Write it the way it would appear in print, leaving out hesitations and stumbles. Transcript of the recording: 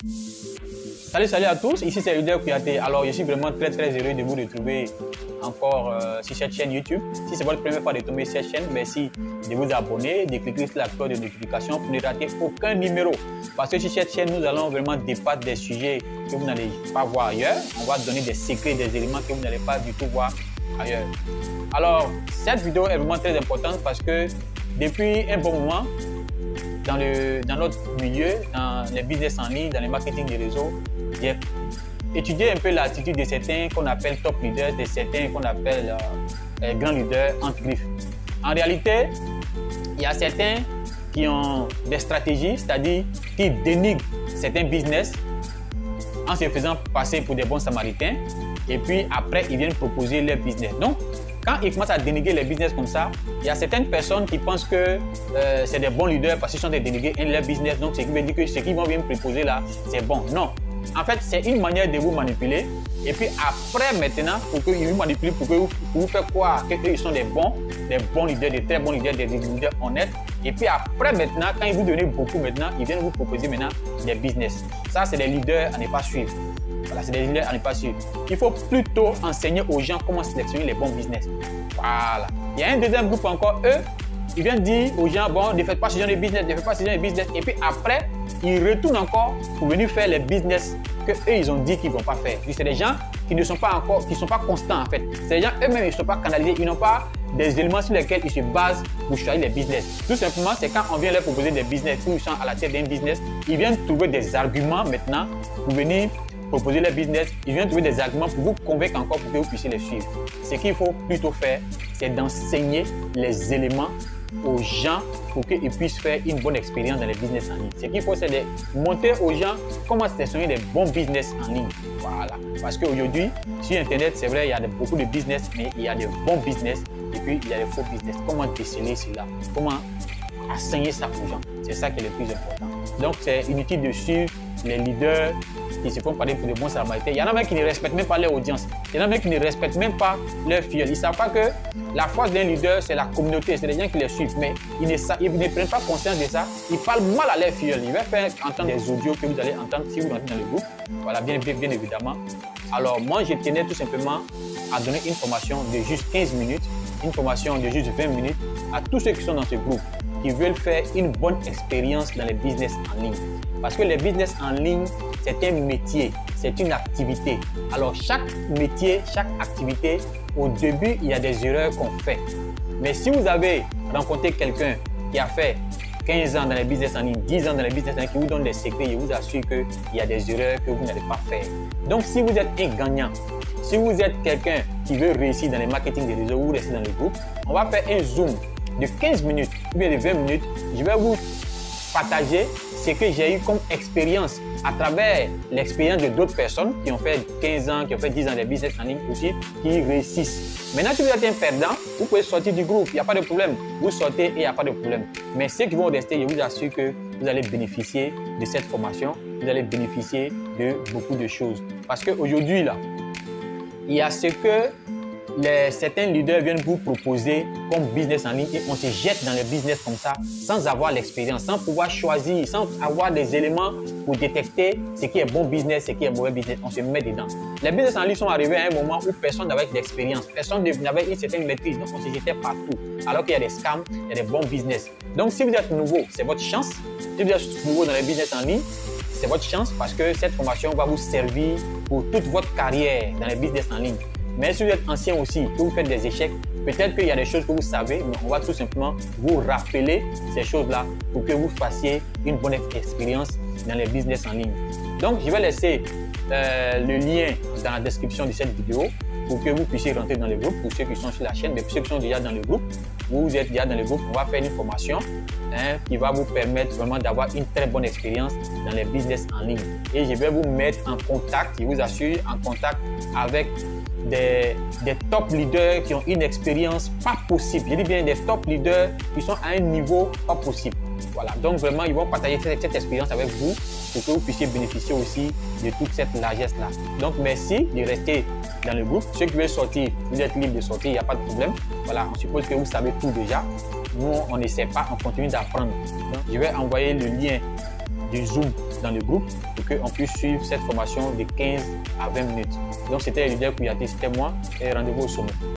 Salut à tous, ici c'est Leader Kouyaté. Alors je suis vraiment très heureux de vous retrouver encore sur cette chaîne YouTube. Si c'est votre première fois de tomber sur cette chaîne, merci de vous abonner, de cliquer sur la cloche de notification pour ne rater aucun numéro. Parce que sur cette chaîne, nous allons vraiment débattre des sujets que vous n'allez pas voir ailleurs. On va donner des secrets, des éléments que vous n'allez pas du tout voir ailleurs. Alors cette vidéo est vraiment très importante parce que depuis un bon moment, dans notre milieu, dans les business en ligne, dans le marketing des réseaux, j'ai étudié un peu l'attitude de certains qu'on appelle top leaders, de certains qu'on appelle grands leaders entre griffes. En réalité, il y a certains qui ont des stratégies, c'est-à-dire qui dénigrent certains business en se faisant passer pour des bons samaritains et puis après ils viennent proposer leur business. Donc, quand ils commencent à dénigrer les business comme ça, il y a certaines personnes qui pensent que c'est des bons leaders parce qu'ils sont des dénigrés dans leur business. Donc, ce qui veut dire que ce qu'ils vont bien proposer là, c'est bon. Non. En fait, c'est une manière de vous manipuler. Et puis après, maintenant, pour qu'ils vous manipulent, pour vous faire croire qu'ils sont des bons leaders, des très bons leaders, des leaders honnêtes. Et puis après, maintenant, quand ils vous donnent beaucoup, maintenant, ils viennent vous proposer maintenant des business. Ça, c'est des leaders à ne pas suivre. Voilà, c'est des leaders à ne pas suivre. Il faut plutôt enseigner aux gens comment sélectionner les bons business. Voilà. Il y a un deuxième groupe encore, eux, ils viennent dire aux gens, bon, ne faites pas ce genre de business, ne faites pas ce genre de business. Et puis après, ils retournent encore pour venir faire les business que eux, ils ont dit qu'ils ne vont pas faire. C'est des gens qui ne sont pas encore, qui ne sont pas constants en fait. C'est des gens eux-mêmes, ils ne sont pas canalisés, ils n'ont pas des éléments sur lesquels ils se basent pour choisir les business. Tout simplement, c'est quand on vient leur proposer des business, où ils sont à la tête d'un business, ils viennent trouver des arguments maintenant pour venir proposer les business, ils viennent trouver des arguments pour vous convaincre encore pour que vous puissiez les suivre. Ce qu'il faut plutôt faire, c'est d'enseigner les éléments aux gens pour qu'ils puissent faire une bonne expérience dans les business en ligne. Ce qu'il faut, c'est de montrer aux gens comment sélectionner des bons business en ligne. Voilà. Parce qu'aujourd'hui, sur Internet, c'est vrai, il y a beaucoup de business, mais il y a des bons business et puis il y a des faux business. Comment déceler cela? Comment enseigner ça aux gens? C'est ça qui est le plus important. Donc, c'est inutile de suivre les leaders qui se font parler pour de bons samaritains. Il y en a même qui ne respectent même pas leur audience. Il y en a même qui ne respectent même pas leurs fidèles. Ils ne savent pas que la force d'un leader, c'est la communauté, c'est les gens qui les suivent. Mais ils ne prennent pas conscience de ça. Ils parlent mal à leurs fidèles. Ils vont faire entendre des audios que vous allez entendre si vous entrez dans le groupe. Voilà, bien évidemment. Alors, moi, je tenais tout simplement à donner une formation de juste 15 minutes, une formation de juste 20 minutes à tous ceux qui sont dans ce groupe, qui veulent faire une bonne expérience dans les business en ligne. Parce que les business en ligne, c'est un métier, c'est une activité. Alors, chaque métier, chaque activité, au début, il y a des erreurs qu'on fait. Mais si vous avez rencontré quelqu'un qui a fait 15 ans dans les business en ligne, 10 ans dans les business en ligne, qui vous donne des secrets, je vous assure qu'il y a des erreurs que vous n'allez pas faire. Donc, si vous êtes un gagnant, si vous êtes quelqu'un qui veut réussir dans le marketing des réseaux, vous restez dans le groupe, on va faire un zoom de 15 minutes ou bien de 20 minutes. Je vais vous partager ce que j'ai eu comme expérience à travers l'expérience de d'autres personnes qui ont fait 15 ans, qui ont fait 10 ans de business en ligne aussi, qui réussissent. Maintenant, si vous êtes un perdant, vous pouvez sortir du groupe, il n'y a pas de problème. Vous sortez et il n'y a pas de problème. Mais ceux qui vont rester, je vous assure que vous allez bénéficier de cette formation, vous allez bénéficier de beaucoup de choses. Parce qu'aujourd'hui, là, il y a ce que certains leaders viennent vous proposer comme business en ligne et on se jette dans le business comme ça sans avoir l'expérience, sans pouvoir choisir, sans avoir des éléments pour détecter ce qui est bon business, ce qui est mauvais business. On se met dedans. Les business en ligne sont arrivés à un moment où personne n'avait d'expérience, personne n'avait une certaine maîtrise, donc on se jetait partout. Alors qu'il y a des scams, il y a des bons business. Donc si vous êtes nouveau, c'est votre chance. Si vous êtes nouveau dans les business en ligne, c'est votre chance parce que cette formation va vous servir pour toute votre carrière dans les business en ligne. Mais si vous êtes ancien aussi, que vous faites des échecs, peut-être qu'il y a des choses que vous savez, mais on va tout simplement vous rappeler ces choses-là pour que vous fassiez une bonne expérience dans les business en ligne. Donc, je vais laisser le lien dans la description de cette vidéo pour que vous puissiez rentrer dans le groupe. Pour ceux qui sont sur la chaîne, mais pour ceux qui sont déjà dans le groupe, vous êtes déjà dans le groupe, on va faire une formation qui va vous permettre vraiment d'avoir une très bonne expérience dans les business en ligne. Et je vais vous mettre en contact, je vous assure, en contact avec des top leaders qui ont une expérience pas possible. Je dis bien des top leaders qui sont à un niveau pas possible. Voilà, donc vraiment, ils vont partager cette expérience avec vous pour que vous puissiez bénéficier aussi de toute cette largesse-là. Donc, merci de rester dans le groupe. Ceux qui veulent sortir, vous êtes libre de sortir, il n'y a pas de problème. Voilà, on suppose que vous savez tout déjà. Nous, on n'essaie pas, on continue d'apprendre. Donc, je vais envoyer le lien du Zoom dans le groupe pour qu'on puisse suivre cette formation de 15 à 20 minutes. Donc, c'était Elder Kouyaté, c'était moi et rendez-vous au sommet.